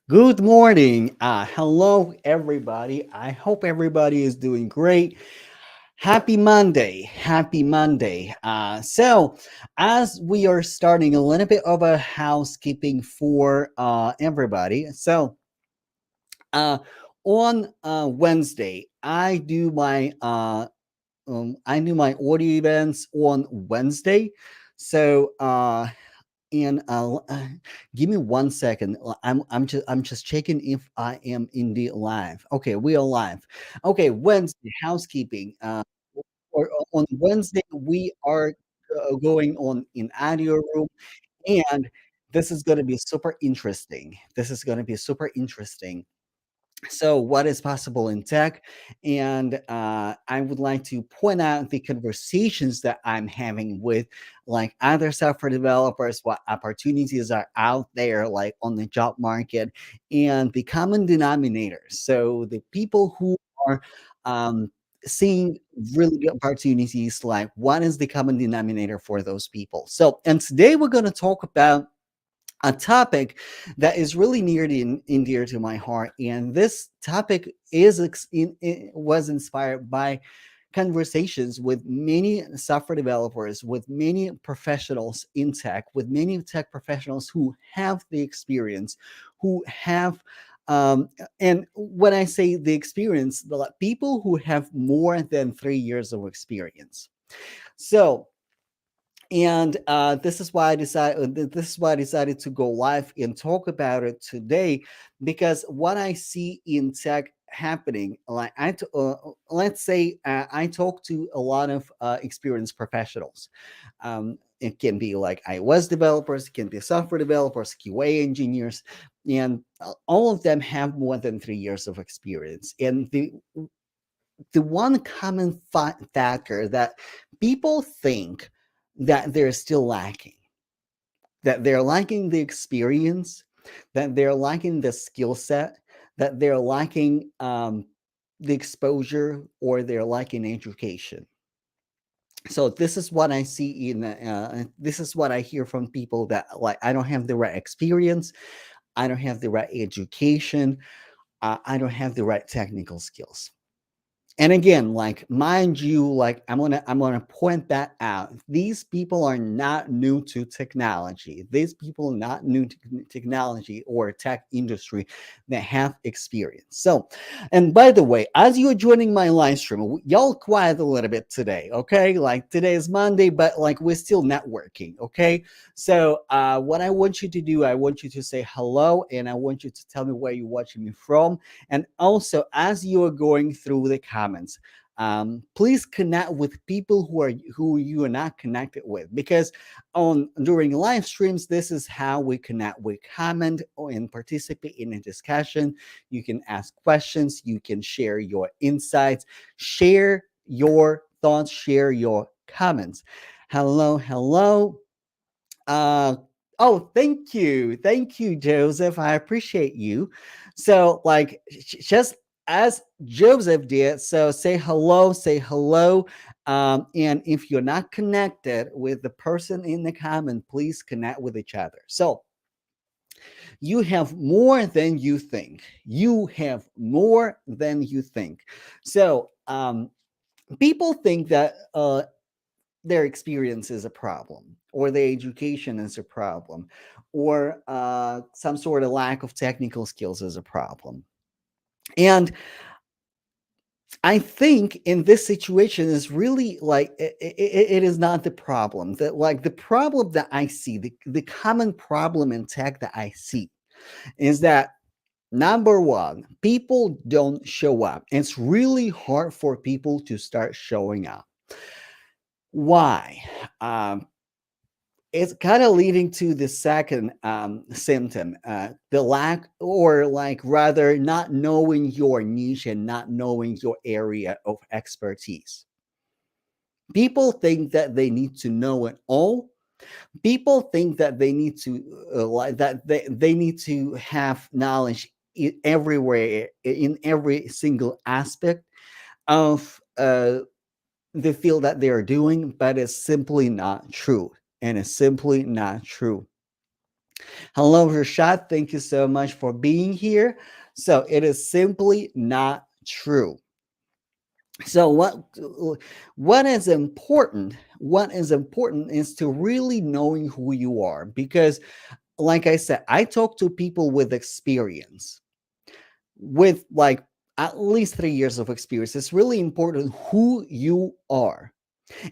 Good morning. Hello, everybody. I hope everybody is doing great. Happy Monday. Happy Monday. As we are starting a little bit of a housekeeping for everybody. Uh, on Wednesday, I do my audio events on Wednesday. So, and give me 1 second. I'm just checking if I am indeed live. Okay, we are live. Okay, Wednesday housekeeping. On Wednesday we are going on in audio room, and this is going to be super interesting. This is going to be super interesting. So what is possible in tech, and I would like to point out the conversations that I'm having with like other software developers, what opportunities are out there like on the job market, and the common denominators. So the people who are um, seeing really good opportunities, like what is the common denominator for those people. So and today we're going to talk about a topic that is really near and dear to my heart. And this topic was inspired by conversations with many software developers, with many professionals in tech, with many tech professionals who have the experience, who have and when I say the experience, the people who have more than 3 years of experience. So and this is why I decided to go live and talk about it today, because what I see in tech happening, like let's say I talk to a lot of experienced professionals. It can be like iOS developers, it can be software developers, QA engineers, and all of them have more than 3 years of experience. And the one common factor that people think that they're still lacking, that they're lacking the experience, that they're lacking the skill set, that they're lacking the exposure, or they're lacking education. So this is what I see this is what I hear from people, that like I don't have the right experience, I don't have the right education, I don't have the right technical skills. And again, like mind you, like I'm gonna point that out. These people are not new to technology. These people are not new to technology or tech industry, that have experience. So, and by the way, as you're joining my live stream, y'all quiet a little bit today, okay? Like today is Monday, but like we're still networking, okay? So what I want you to do, I want you to say hello, and I want you to tell me where you're watching me from. And also, as you are going through the comments, please connect with people who you are not connected with, because on during live streams, this is how we connect. We comment and participate in a discussion. You can ask questions. You can share your insights, share your thoughts, share your comments. Hello, hello. Uh, oh, thank you, Joseph. I appreciate you. So, like, just as Joseph did, so say hello. And if you're not connected with the person in the comment, please connect with each other. So, you have more than you think. You have more than you think. So, people think that their experience is a problem, or their education is a problem, or some sort of lack of technical skills is a problem. And I think in this situation is really like it is not the problem. That like the problem that I see, the common problem in tech that I see, is that number one, people don't show up. It's really hard for people to start showing up. Why? Um, it's kind of leading to the second symptom, the lack, or like rather not knowing your niche and not knowing your area of expertise. People think that they need to know it all. People think that they need to like that they need to have knowledge everywhere, in every single aspect of the field that they are doing, but it's simply not true. And it's simply not true. Hello, Rashad. Thank you so much for being here. So it is simply not true. So what is important? What is important is to really knowing who you are, because, like I said, I talk to people with experience, with like at least 3 years of experience. It's really important who you are.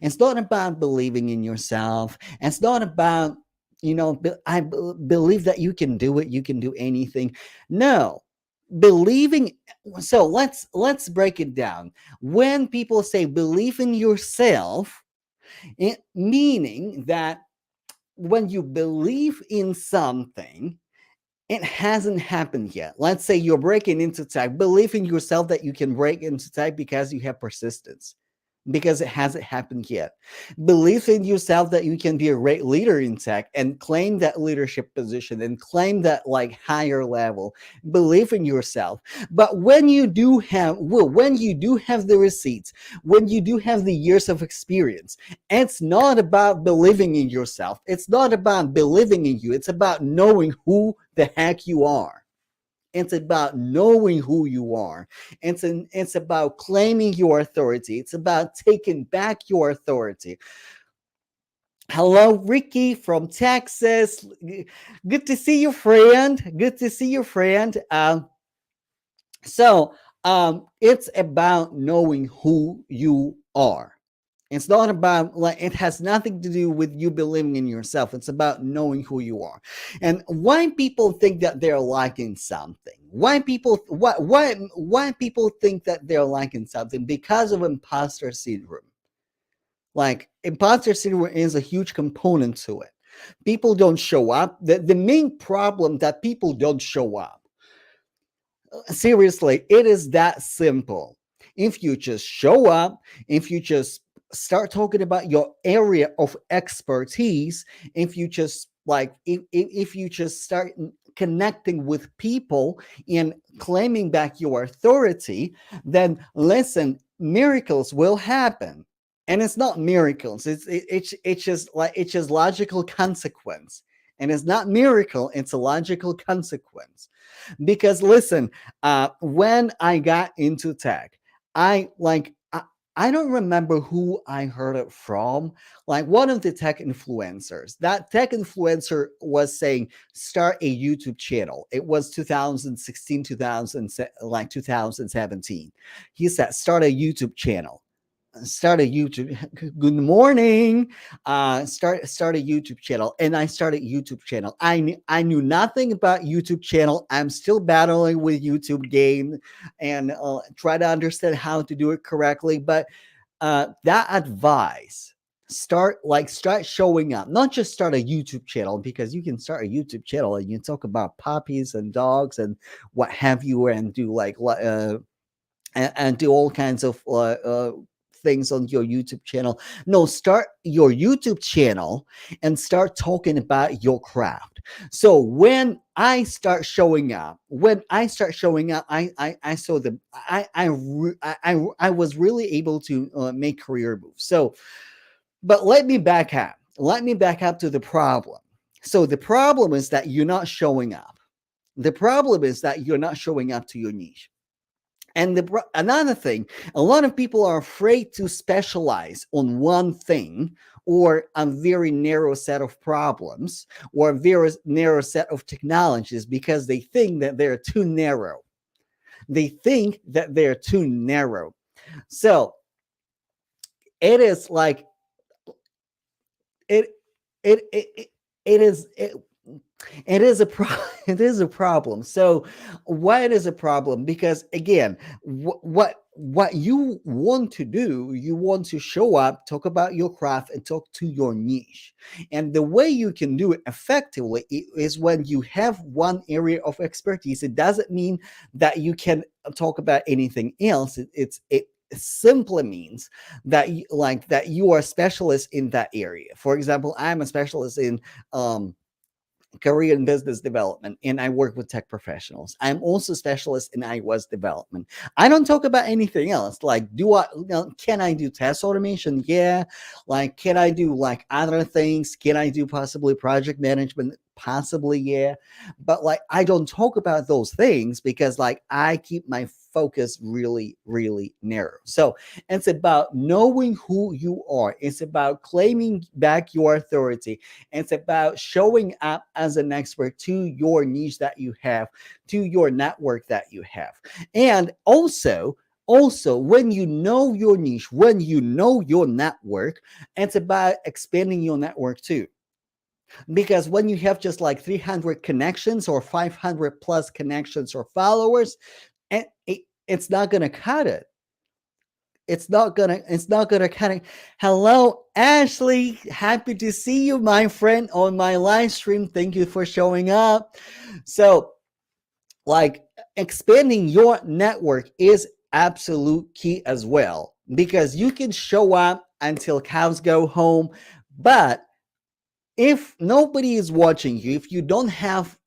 It's not about believing in yourself. It's not about, believe that you can do it, you can do anything. No, believing. So let's break it down. When people say believe in yourself, it meaning that when you believe in something, it hasn't happened yet. Let's say you're breaking into tech. Believe in yourself that you can break into tech because you have persistence, because it hasn't happened yet. Believe in yourself that you can be a great leader in tech and claim that leadership position and claim that like higher level. Believe in yourself. But when you do have, well, when you do have the receipts, when you do have the years of experience, it's not about believing in yourself. It's not about believing in you. It's about knowing who the heck you are. It's about knowing who you are. It's about claiming your authority. It's about taking back your authority. Hello, Ricky from Texas. Good to see you, friend. Good to see you, friend. It's about knowing who you are. It's not about, like, it has nothing to do with you believing in yourself. It's about knowing who you are. And why people think that they're liking something. Why people think that they're liking something? Because of imposter syndrome. Like, imposter syndrome is a huge component to it. People don't show up. The main problem that people don't show up. Seriously, it is that simple. If you just show up, if you just start talking about your area of expertise, if you just if you just start connecting with people and claiming back your authority, then listen, miracles will happen. And it's not miracles, it's just like, it's just logical consequence. And it's not miracle, it's a logical consequence. Because listen, when I got into tech, I like I don't remember who I heard it from. Like, one of the tech influencers. That tech influencer was saying, start a YouTube channel. It was 2016, 2000, like 2017. He said, start a YouTube channel. Start a YouTube. Good morning. Start a YouTube channel, and I started YouTube channel. I knew nothing about YouTube channel. I'm still battling with YouTube game, and try to understand how to do it correctly. But that advice, start showing up. Not just start a YouTube channel, because you can start a YouTube channel and you talk about puppies and dogs and what have you, and do and do all kinds of things on your YouTube channel. No, start your YouTube channel and start talking about your craft. So when I start showing up, I saw the I was really able to make career moves. So, but let me back up. Let me back up to the problem. So the problem is that you're not showing up. The problem is that you're not showing up to your niche. And another thing, a lot of people are afraid to specialize on one thing, or a very narrow set of problems, or a very narrow set of technologies, because they think that they're too narrow. They think that they're too narrow. So it is like it it it, it is it, it is a it is a problem. So why it is a problem? Because again, what you want to do, you want to show up, talk about your craft, and talk to your niche. And the way you can do it effectively is when you have one area of expertise. It doesn't mean that you can talk about anything else. It simply means that you are a specialist in that area. For example, I'm a specialist in career and business development, and I work with tech professionals. I'm also specialist in iOS development. I don't talk about anything else. Like, can I do test automation? Yeah. Like, can I do like other things? Can I do possibly project management? possibly, yeah. But like, I don't talk about those things because like I keep my focus really, really narrow. So it's about knowing who you are. It's about claiming back your authority. It's about showing up as an expert to your niche that you have, to your network that you have. And also, when you know your niche, when you know your network, it's about expanding your network too. Because when you have just like 300 connections or 500 plus connections or followers, it's not going to cut it. It's not gonna kind of. Hello, Ashley, happy to see you, my friend, on my live stream. Thank you for showing up. So like, expanding your network is absolute key as well, because you can show up until cows go home, but if nobody is watching you, if you don't have,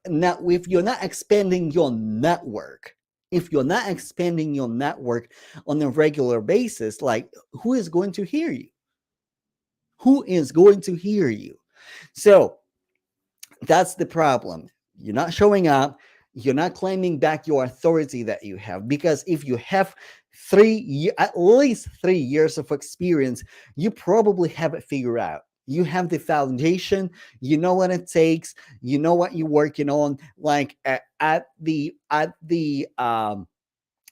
if you're not expanding your network, if you're not expanding your network on a regular basis, like, who is going to hear you? Who is going to hear you? So that's the problem. You're not showing up. You're not claiming back your authority that you have. Because if you have at least 3 years of experience, you probably have it figured out. You have the foundation. You know what it takes. You know what you're working on. Like at the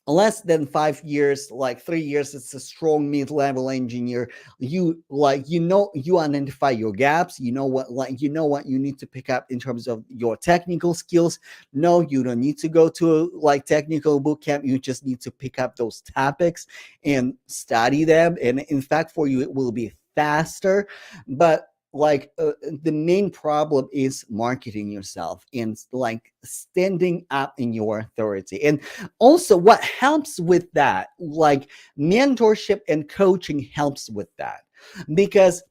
less than 5 years, like 3 years, it's a strong mid-level engineer. You identify your gaps. You know what you need to pick up in terms of your technical skills. No, you don't need to go to like technical boot camp. You just need to pick up those topics and study them, and in fact, for you it will be faster. But like, the main problem is marketing yourself and like standing up in your authority. And also, what helps with that, like, mentorship and coaching helps with that. Because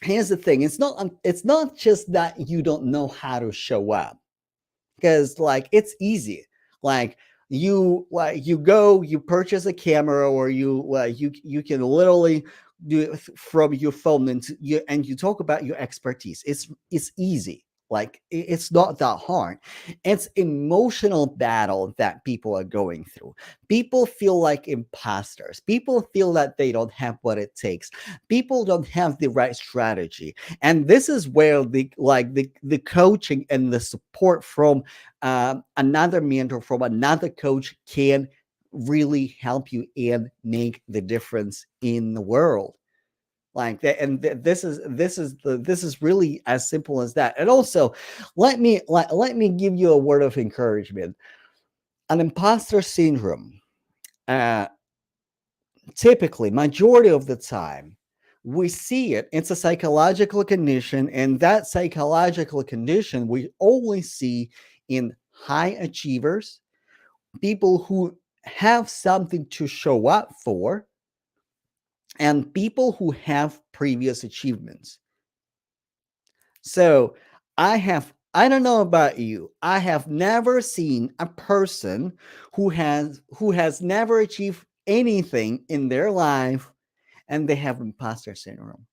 here's the thing, it's not just that you don't know how to show up, because like it's easy. Like, you go, you purchase a camera, or you can literally do it from your phone, and you talk about your expertise. It's easy. Like, it's not that hard. It's emotional battle that people are going through. People feel like imposters. People feel that they don't have what it takes. People don't have the right strategy. And this is where the coaching and the support from another mentor, from another coach, can really help you and make the difference in the world. Like that. And this is really as simple as that. And also, let me give you a word of encouragement. An imposter syndrome, uh typically, majority of the time, we see it. It's a psychological condition, and that psychological condition we only see in high achievers, people who have something to show up for, and people who have previous achievements. So I don't know about you. I have never seen a person who has never achieved anything in their life and they have imposter syndrome.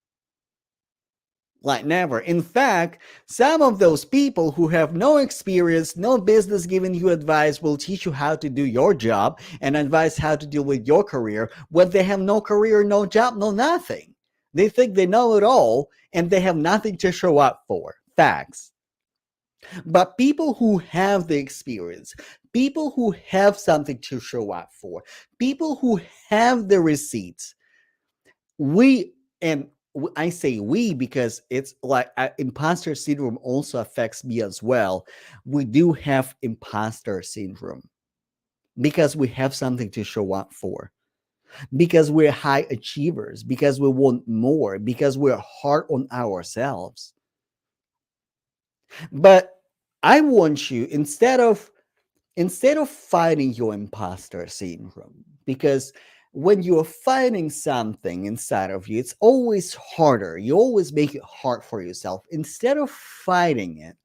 Like, never. In fact, some of those people who have no experience, no business giving you advice, will teach you how to do your job and advise how to deal with your career, when they have no career, no job, no nothing. They think they know it all and they have nothing to show up for. Facts. But people who have the experience, people who have something to show up for, people who have the receipts, we and I say we because it's like, imposter syndrome also affects me as well. We do have imposter syndrome because we have something to show up for, because we're high achievers, because we want more, because we're hard on ourselves. But I want you, instead of fighting your imposter syndrome, because when you're fighting something inside of you, it's always harder. You always make it hard for yourself. Instead of fighting it,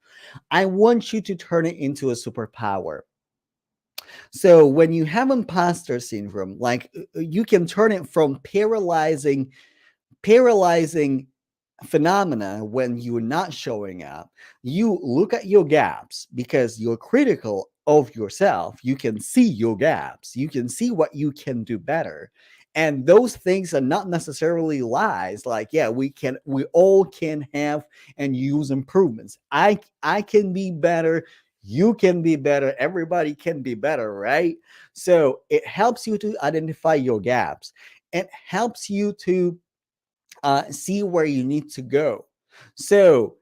I want you to turn it into a superpower. So when you have imposter syndrome, like, you can turn it from paralyzing phenomena when you're not showing up, you look at your gaps because you're critical of yourself. You can see your gaps, you can see what you can do better. And those things are not necessarily lies. Like, yeah, we all can have and use improvements. I can be better, you can be better, everybody can be better, right? So it helps you to identify your gaps. It helps you to see where you need to go. So,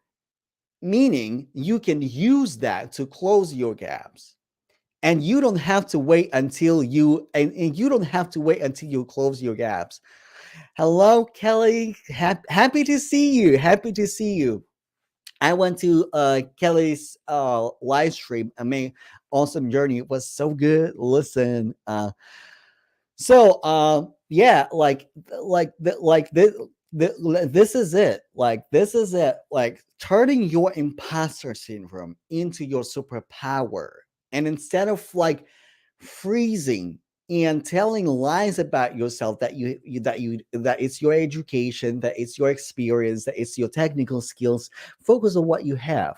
meaning you can use that to close your gaps. And you don't have to wait until and you don't have to wait until you close your gaps. Hello, Kelly. Happy to see you. Happy to see you. I went to Kelly's live stream. I mean, awesome journey. It was so good. Listen, so yeah, this is it. Like this is it. Like turning your imposter syndrome into your superpower. And instead of like freezing and telling lies about yourself that that it's your education, that it's your experience, that it's your technical skills, focus on what you have.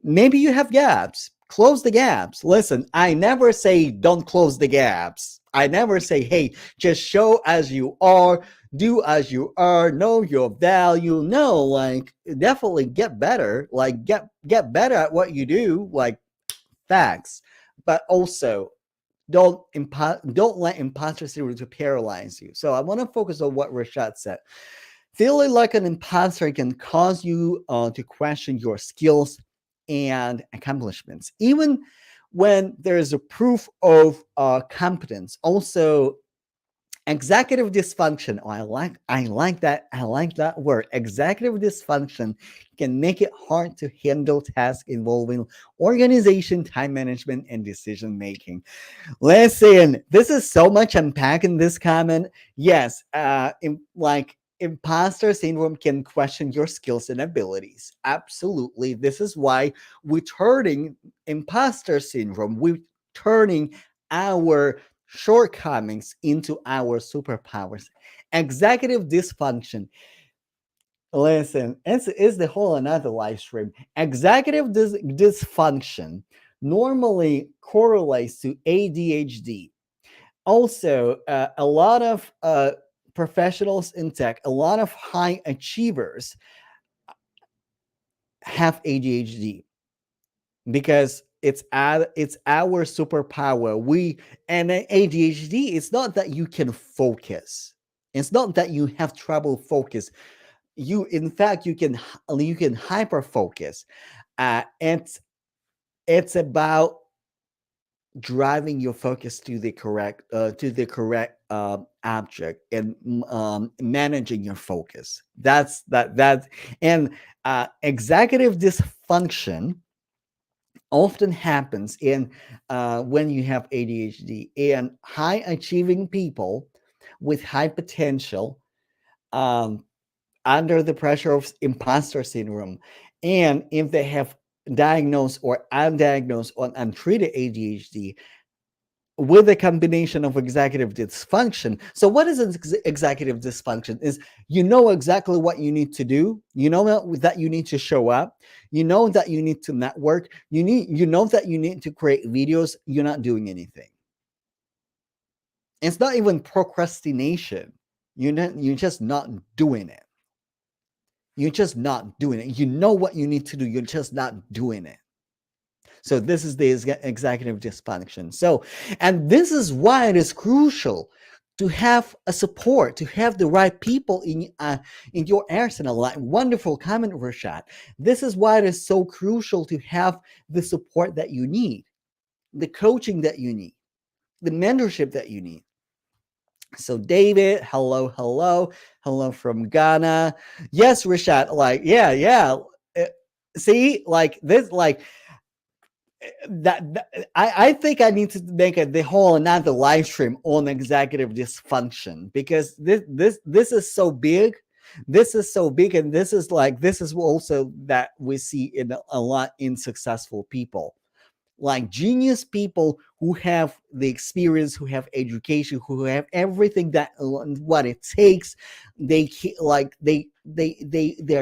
Maybe you have gaps. Close the gaps. Listen, I never say don't close the gaps. I never say, hey, just show as you are, do as you are, know your value. No, like definitely get better. Like get better at what you do, like facts. But also don't let imposter syndrome to paralyze you. So I want to focus on what Rashad said. Feeling like an imposter can cause you to question your skills and accomplishments, even when there is a proof of competence. Also, executive dysfunction. Oh, I like that word. Executive dysfunction can make it hard to handle tasks involving organization, time management, and decision making. Listen, this is so much unpack in this comment. Yes, like imposter syndrome can question your skills and abilities. Absolutely. This is why we're turning imposter syndrome, we're turning our shortcomings into our superpowers. Executive dysfunction. Listen, it's the whole another live stream. Executive dysfunction normally correlates to ADHD. Also, a lot of professionals in tech, a lot of high achievers have ADHD because it's our superpower. We and ADHD. It's not that you can focus. It's not that you have trouble focus. You, in fact, you can hyper focus. It's about driving your focus to the correct object and managing your focus. That and executive dysfunction often happens in when you have ADHD, and high achieving people with high potential um, under the pressure of imposter syndrome, and if they have diagnosed or undiagnosed or untreated ADHD with a combination of executive dysfunction. So what is executive dysfunction? Is you know exactly what you need to do. You know that you need to show up. You know that you need to network. You know that you need to create videos. You're not doing anything. It's not even procrastination. You're just not doing it. You're just not doing it. You know what you need to do. You're just not doing it. So this is the executive dysfunction. So, and this is why it is crucial to have a support, to have the right people in your arsenal. Like wonderful comment, Rashad. This is why it is so crucial to have the support that you need, the coaching that you need, the mentorship that you need. So David, hello from Ghana. Yes, Rashad. Like, yeah. See, like this, like I think I need to make the whole another live stream on executive dysfunction, because this is so big. This is so big, and this is also that we see in a lot in successful people, like genius people who have the experience, who have education, who have everything that what it takes. They're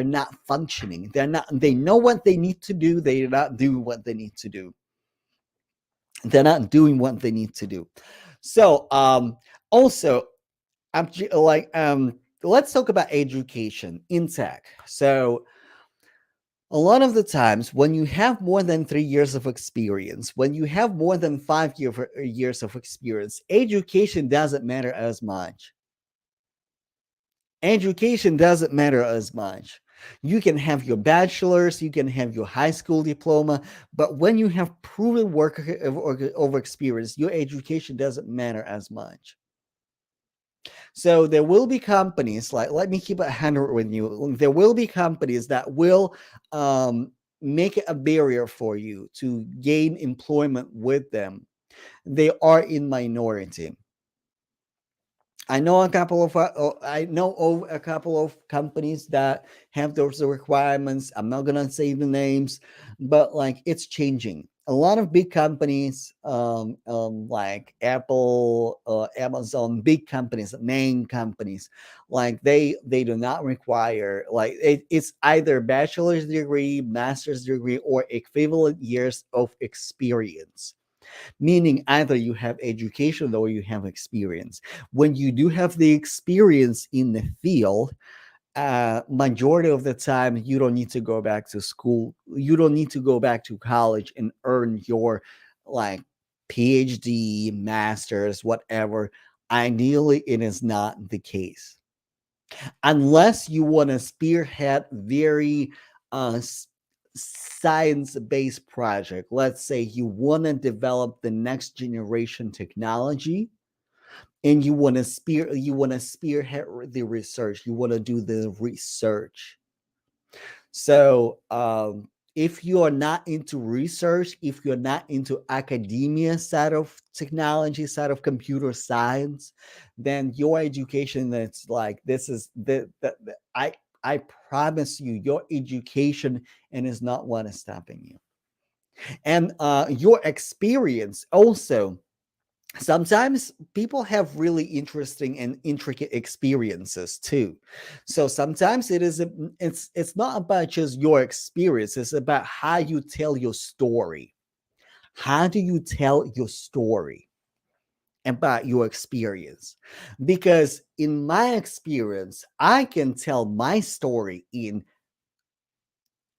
not functioning. They know what they need to do. They're not doing what they need to do. They're not doing what they need to do. So also I'm let's talk about education in tech. So a lot of the times when you have more than 3 years of experience, when you have more than years of experience, education doesn't matter as much. Education doesn't matter as much. You can have your bachelor's, you can have your high school diploma, but when you have proven work over experience, your education doesn't matter as much. So there will be companies, like, let me keep it 100 with you. There will be companies that will make it a barrier for you to gain employment with them. They are in minority. I know a couple of companies that have those requirements. I'm not gonna say the names, but like it's changing. A lot of big companies, like Apple, Amazon, big companies, name companies, like they do not require, like it's either bachelor's degree, master's degree, or equivalent years of experience, meaning either you have education or you have experience. When you do have the experience in the field, majority of the time you don't need to go back to school, you don't need to go back to college and earn your like PhD, masters, whatever. Ideally it is not the case, unless you want to spearhead very uh, science-based project. Let's say you want to develop the next generation technology, and you want to spearhead the research. You want to do the research. So if you are not into research, if you're not into academia side of technology, side of computer science, then your education, that's like, this is the I promise you, your education and is not what is stopping you. And your experience also, sometimes people have really interesting and intricate experiences too. So sometimes it's not about just your experience, it's about how you tell your story. How do you tell your story about your experience? Because in my experience, I can tell my story in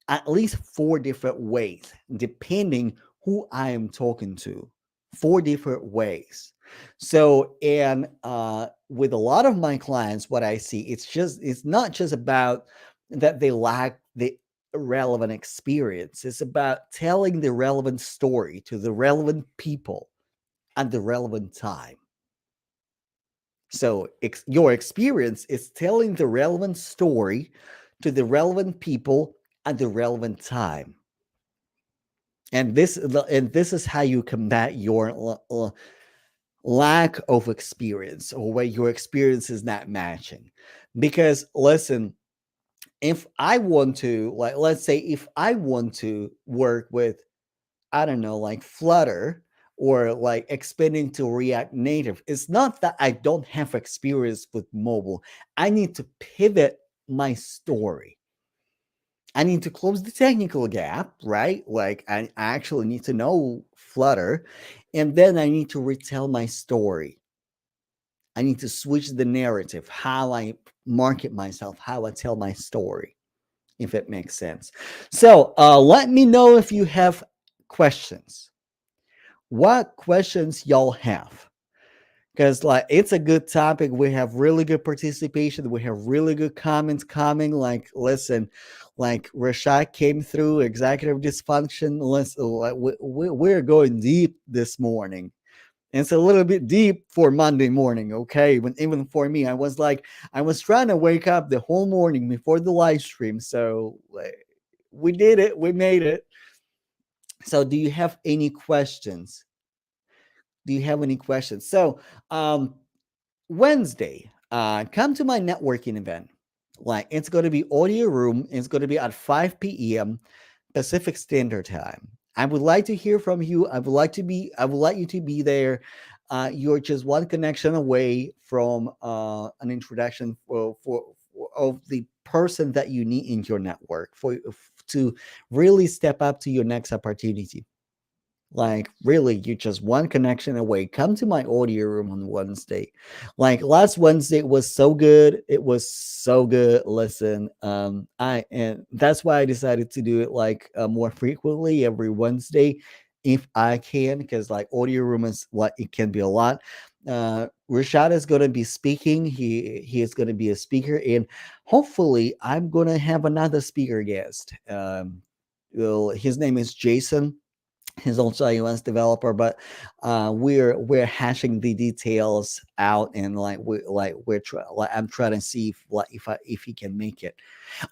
at least 4 different ways, depending who I am talking to. 4 different ways. So, and with a lot of my clients, what I see, it's not just about that they lack the relevant experience. It's about telling the relevant story to the relevant people at the relevant time. So your experience is telling the relevant story to the relevant people at the relevant time. And this is how you combat your lack of experience, or where your experience is not matching. Because listen, if I want to, like, let's say if I want to work with, I don't know, like Flutter, or like expanding to React Native, it's not that I don't have experience with mobile. I need to pivot my story. I need to close the technical gap, right? Like I actually need to know Flutter, and then I need to retell my story. I need to switch the narrative, how I market myself, how I tell my story, if it makes sense. So let me know if you have questions. What questions y'all have? Because like it's a good topic. We have really good participation. We have really good comments coming. Like, listen, like Rashad came through executive dysfunction. Listen, like, we're going deep this morning. And it's a little bit deep for Monday morning, okay? When even for me, I was trying to wake up the whole morning before the live stream. So like, we did it. We made it. So do you have any questions? Do you have any questions? So Wednesday, come to my networking event. Like, it's going to be audio room. It's going to be at 5 p.m. Pacific Standard Time. I would like to hear from you. I would like you to be there. You're just one connection away from an introduction for of the person that you need in your network to really step up to your next opportunity. Like, really, you're just one connection away. Come to my audio room on Wednesday. Like last Wednesday was so good. It was so good. Listen, I and that's why I decided to do it like more frequently every Wednesday if I can, because like audio room is like it can be a lot. Rashad is going to be speaking. He is going to be a speaker, and hopefully, I'm going to have another speaker guest. Well, his name is Jason. He's also a US developer, but we're hashing the details out, and like I'm trying to see if he can make it.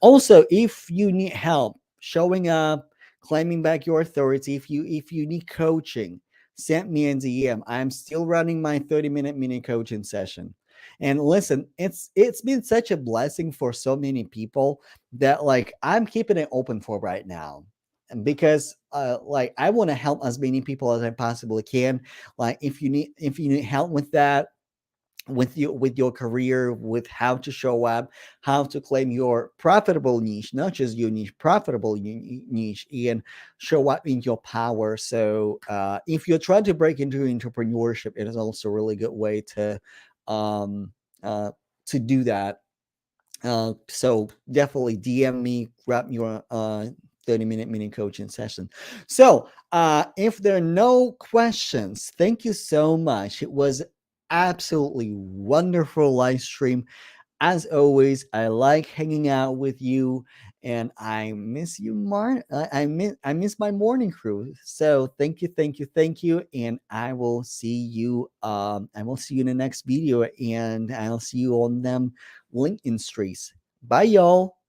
Also, if you need help showing up, claiming back your authority, if you need coaching, send me a DM. I'm still running my 30-minute mini coaching session. And listen, it's been such a blessing for so many people that like I'm keeping it open for right now. And because like I want to help as many people as I possibly can. Like if you need help with that, with your career, with how to show up, how to claim your profitable niche, not just your niche, profitable niche, and show up in your power. So if you're trying to break into entrepreneurship, it is also a really good way um, uh, to do that. So definitely DM me, grab your 30-minute mini coaching session. So if there are no questions, thank you so much. It was absolutely wonderful live stream. As always, I like hanging out with you, and I miss you, I miss my morning crew. So thank you, thank you, thank you, and I will see you. I will see you in the next video, and I'll see you on them LinkedIn streets. Bye, y'all.